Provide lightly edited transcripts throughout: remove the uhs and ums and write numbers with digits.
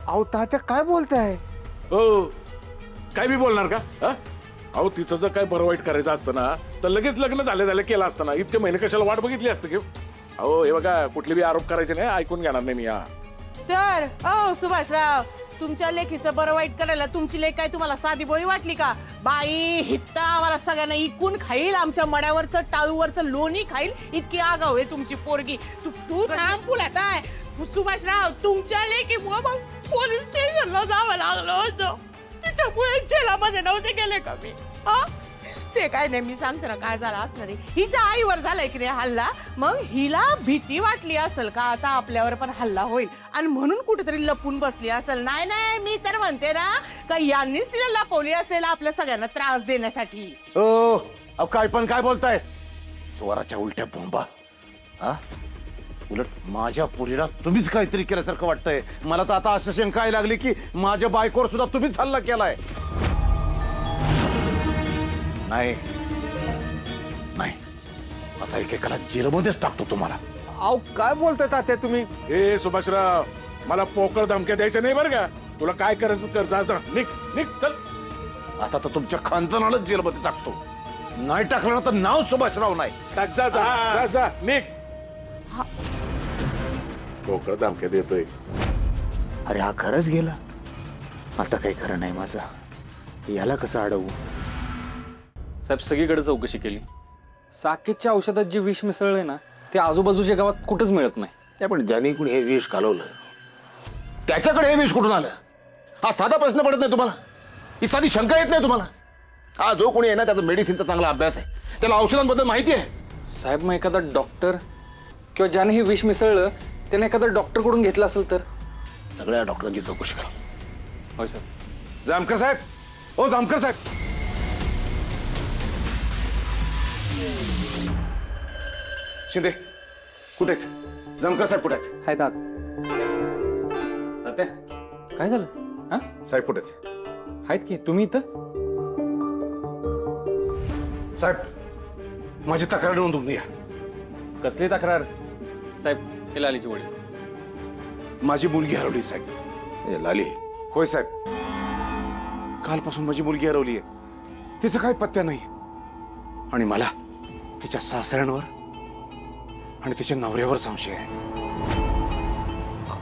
अहो तात्या काय बोलताय? हो काय बी बोलणार का? अहो तिचं जर काय बरं वाईट करायचं असतं ना तर लगेच लग्न झालं केलं असतं ना. इतके महिने कशाला वाट बघितली असते की? अहो हे बघा कुठले बी आरोप करायचे नाही, ऐकून घेणार नाही मी. तर ओ सुभाषराव, तुमच्या लेखीचं बरं वाईट करायला तुमची लेख काय तुम्हाला साधी बोळी वाटली का? बाई हित्ता आम्हाला सगळ्यांना इकून खाईल, आमच्या मड्यावरचं टाळूवरचं लोणी खाईल, इतकी आगाऊ आहे तुमची पोरगी. तू थांब पुलात आहे. सुभाषराव, तुमच्या लेखीमुळे मग पोलीस स्टेशनला जावं लागलं होतं. तिच्यामुळे जेलामध्ये नव्हते गेले का मी? ते काय नाही, मी सांगते ना काय झालं असणार आहे. हिच्या आईवर झालाय की नाही हल्ला, मग हिला भीती वाटली असेल का आता आपल्यावर पण हल्ला होईल आणि म्हणून कुठेतरी लपून बसली असेल. नाही नाही, मी तर म्हणते ना का यांनीच तिला लपवली असेल आपल्या सगळ्यांना त्रास देण्यासाठी. अहो काय पण काय बोलताय? स्वराच्या उलट्या बोंबा. उलट माझ्या पुरीला तुम्हीच काहीतरी केल्यासारखं वाटतंय. मला तर आता अशी शंका यायला लागली की माझ्या बायकोवर सुद्धा तुम्हीच हल्ला केलाय. नाही नाही, आता एकेकाला जेलमध्येच टाकतो तुम्हाला. अहो काय बोलताय तात्या तुम्ही? ए सुभाषराव, मला पोकळ धमक्या द्यायच्या नाही बरं का. तुला काय करायचं कर, जा जा, निघ निघ चल. आता तर तुमच्या खानदानालाच जेलमध्ये टाकतो. नाही टाकलं ना तर नाव सुभाषराव नाही. टाक, जा जा जा जा, निघ. पोकळ धमक्या देतोय. अरे हा खरंच गेला. आता काही खरं नाही माझा. याला कसं अडवू? साहेब सगळीकडे चौकशी केली. साकेतच्या औषधात जे विष मिसळलंय ना ते आजूबाजूच्या गावात कुठंच मिळत नाही. पण ज्याने कुणी हे विष घालवलं त्याच्याकडे हे विष कुठून आलं? हा साधा प्रश्न पडत नाही तुम्हाला? ही साधी शंका येत नाही तुम्हाला? हा जो कोणी आहे ना त्याचा मेडिसिनचा चांगला अभ्यास आहे, त्याला औषधांबद्दल माहिती आहे. साहेब मग एखादा डॉक्टर किंवा ज्याने हे विष मिसळलं त्याने एखादा डॉक्टर कडून घेतलं असेल तर? सगळ्या डॉक्टरांची चौकशी करा. होय साहेब. जामकर साहेब, ओ जामकर साहेब, शिंदे कुठे आहेत? जामकर साहेब कुठे आहेत? हाय तात. तात्या काय झालं? हा साहेब कुठे आहेत? आहेत की. तुम्ही इथं? साहेब माझी तक्रार नोंदवून या. कसली तक्रार? साहेब हे लालीची वडील. माझी मुलगी हरवली साहेब. लाली? होय साहेब, कालपासून माझी मुलगी हरवली आहे. तिचं काही पत्त्या नाही आणि मला तिच्या सासऱ्यांवर आणि तिच्या नवऱ्यावर संशय आहे.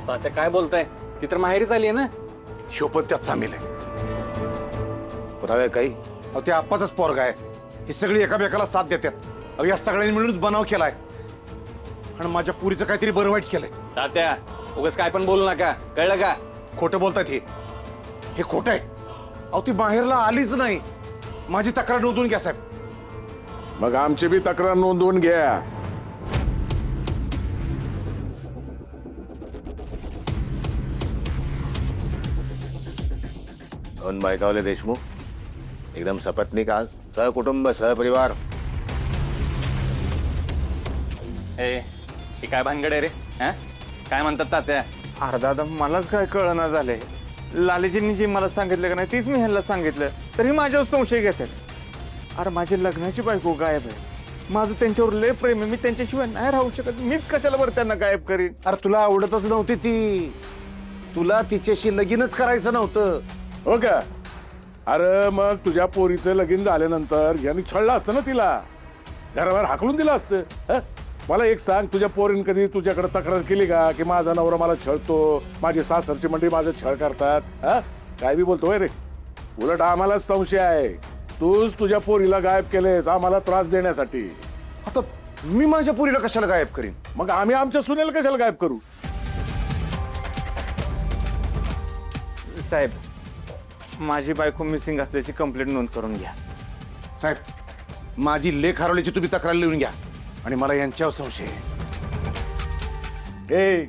तात्या काय बोलताय? ती तर माहेरीच आली आहे ना. ह्यो पण त्यात सामील आहे. पुरावे काही? अहो ते आप्पाचाच पोरगा आहे. ही सगळी एकामेकाला साथ देतात. अहो या सगळ्यांनी मिळून बनाव केलाय आणि माझ्या पुरीचं काहीतरी बरं वाईट केलंय. तात्या उगाच काय पण बोलू नका, कळलं का? खोटं बोलतात हे खोटं आहे. अहो ती बाहेरला आलीच नाही. माझी तक्रार नोंदवून घ्या साहेब. मग आमची बी तक्रार नोंदवून घ्या. बायकावले देशमुख एकदम सपत्नीक आज सहकुटुंब सहपरिवार. हे काय भानगड आहे रे? हा काय म्हणतात तात्या? अरे दादा मलाच काय कळना झालंय. लालीजींनी जी मला सांगितलं का नाही तीच मी ह्यांना सांगितलं तरी माझ्यावर संशय घेतात. अरे माझी लग्नाची बायको गायब आहे. माझं त्यांच्यावर लय प्रेम आहे. मी त्यांच्याशिवाय नाही राहू शकत. मीच कशाला बरं त्यांना गायब करीन? अरे तुला आवडतच नव्हती ती. तुला तिच्याशी लगीनच करायचं नव्हतं. हो का? अरे मग तुझ्या पोरीचं लगीन झाल्यानंतर यांनी छळलं असतं ना तिला, घरावर हाकलून दिलं असतं. मला एक सांग, तुझ्या पोरीने कधी तुझ्याकडे तक्रार केली का की माझा नवरा मला छळतो, माझी सासरची मंडळी माझं छळ करतात? काय बी बोलतोय रे. उलट आम्हाला संशय आहे तूच तुझ्या पोरीला गायब केलेस आम्हाला त्रास देण्यासाठी. आता मी माझ्या पुरीला कशाला गायब करीन? मग आम्ही आमच्या सुनेला कशाला गायब करू? साहेब माझी बायको मिसिंग असल्याची कंप्लेंट नोंद करून घ्या. साहेब माझी लेख हरवल्याची तुम्ही तक्रार लिहून घ्या आणि मला यांच्यावर संशय आहे.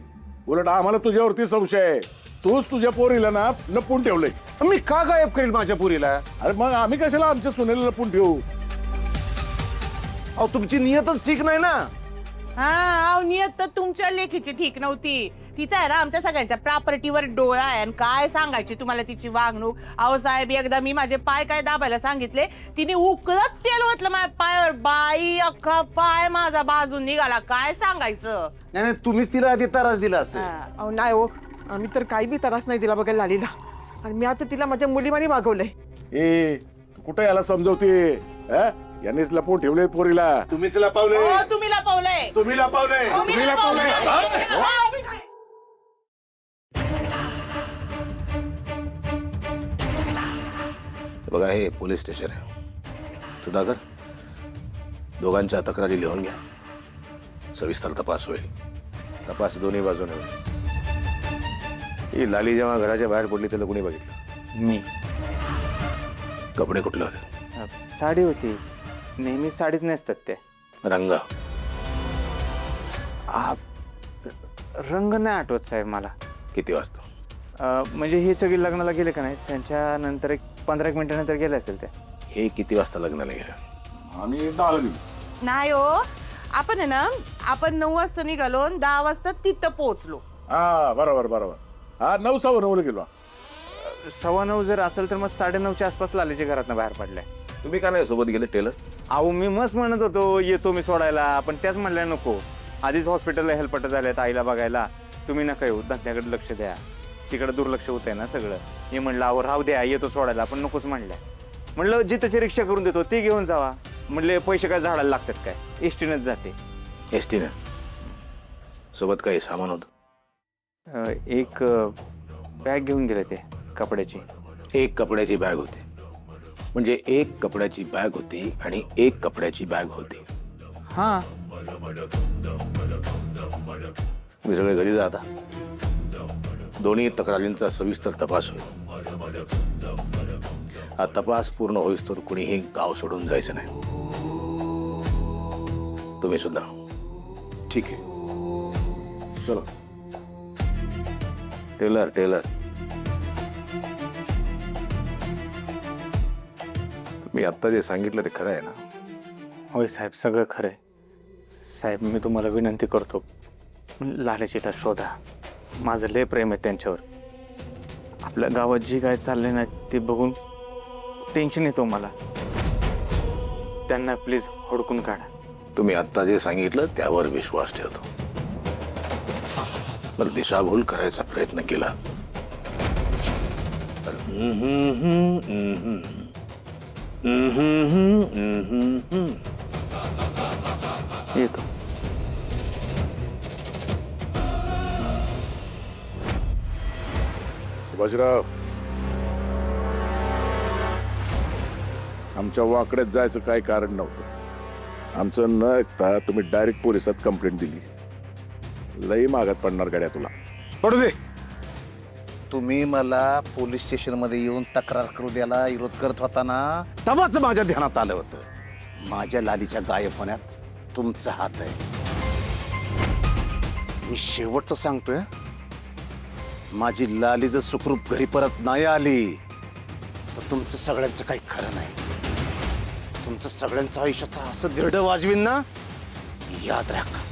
उलट आम्हाला तुझ्यावरती संशय आहे. तूच तुझ्या पोरीला ना लपून ठेवलंय. मी का गायब करील माझ्या पुरीला? अरे मग आम्ही कशाला आमच्या सुनेला लपून ठेवू? अहो तुमची नियतच ठीक नाही ना. हा नियत तर तुमच्या लेखीची ठीक नव्हती. तिचा आहे ना आमच्या सगळ्यांच्या प्रॉपर्टीवर डोळा आहे आणि काय सांगायची तुम्हाला तिची वागणूक. अहो साहेब एकदा मी माझे पाय काय दाबायला सांगितले, तिने उकळत तेल ओतलं माझ्या पायावर. बाई अख्खा पाय माझा बाजून निघाला. काय सांगायचं? नाही तुम्हीच तिला आधी त्रास दिला असेल. अहो नाही हो, आम्ही तर काही बी त्रास नाही दिला बघा लालीला. आणि मी आता तिला माझ्या मुलीमानी वागवलंय. ए तू कुठे याला समजवते? यांनीच लपवून ठेवले पोरीला. तुम्हीच लपवले. हो, तुम्ही लपवलंय. तुम्ही लपवले. तुम्ही लपवलंय. बघा हे पोलीस स्टेशन आहे. सुधाकर, दोघांच्या तक्रारी लिहून घ्या. सविस्तर तपास होईल. तपास दोन्ही बाजूने होईल. ही लाली जेव्हा घराच्या बाहेर पडली त्याला कुणी बघितलं? मी कपडे कुठले होते? साडी होती. नेहमी साडीच नेसतात ते. रंग? रंग नाही आठवत साहेब मला. किती वाजता? म्हणजे हे सगळे लग्नाला गेले का नाही त्यांच्यानंतर एक 15 मिनिटानंतर गेले असेल ते. हे किती वाजता लग्नाला गेलं? आम्ही 10 ला निघू. नाही हो, आपण आहे ना, आपण 9 वाजता निघालो आणि 10 वाजता तिथं पोहोचलो. हा बरोबर बरोबर. हा 9:15 गेलो. 9:15 जर असेल तर मग 9:30च्या आसपास लालीच्या घरातनं बाहेर पडलाय. तुम्ही का नाही सोबत गेले टेलर? अहो मी मस्त म्हणत होतो येतो मी सोडायला, पण त्याच म्हणल्या नको. आधीच हॉस्पिटलला हेल्पट झाल्यात आईला बघायला. तुम्ही नका येऊ, धंद्याकडे लक्ष द्या. तिकडे दुर्लक्ष होतंय ना सगळं. मी म्हणलं अहो राहू द्या, येतो सोडायला, पण नकोच म्हणल्या. म्हणलं जिथंची रिक्षा करून देतो ती घेऊन जावा. म्हणले पैसे काय झाडाला लागतात काय, एसटीनंच जाते. एसटीने? सोबत काही सामान होतं? एक बॅग घेऊन गेले ते कपड्याची. एक कपड्याची बॅग होती. म्हणजे एक कपड्याची बॅग होती आणि एक कपड्याची बॅग होती. हां तुम्ही सगळे घरी जा आता. दोन्ही तक्रारींचा सविस्तर तपास होईल. हा तपास पूर्ण होईस तर कुणीही गाव सोडून जायचं नाही. तुम्ही सुद्धा. ठीक आहे. चलो. टेलर टेलर तुम्ही आत्ता जे सांगितलं ते खरं आहे ना? होय साहेब, सगळं खरं आहे. साहेब मी तुम्हाला विनंती करतो, लालचीला शोधा. माझं लय प्रेम आहे त्यांच्यावर. आपल्या गावात जी काय चाललंय ना ते बघून टेन्शन येतो मला. त्यांना प्लीज हुडकून काढा. तुम्ही आत्ता जे सांगितलं त्यावर विश्वास ठेवतो. पण दिशाभूल करायचा प्रयत्न केला तर येतो. सुभाषराव, आमच्या वाकड्यात जायचं काय कारण नव्हतं. आमचं न ऐकता तुम्ही डायरेक्ट पोलिसात कंप्लेंट दिली. लई मागात पडणार गाड्या तुला. पडू दे. तुम्ही मला पोलीस स्टेशन मध्ये येऊन तक्रार करू द्यायला विरोध करत होता ना, तेव्हाच माझ्या ध्यानात आलं होतं माझ्या लालीच्या गायब होण्यात तुमचा हात आहे. मी शेवटचं सांगतोय, माझी लाली जर सुखरूप घरी परत नाही आली तर तुमचं सगळ्यांचं काही खरं नाही. तुमचं सगळ्यांचं आयुष्याचं असं दीर्घ वाजवीन ना, याद राखा.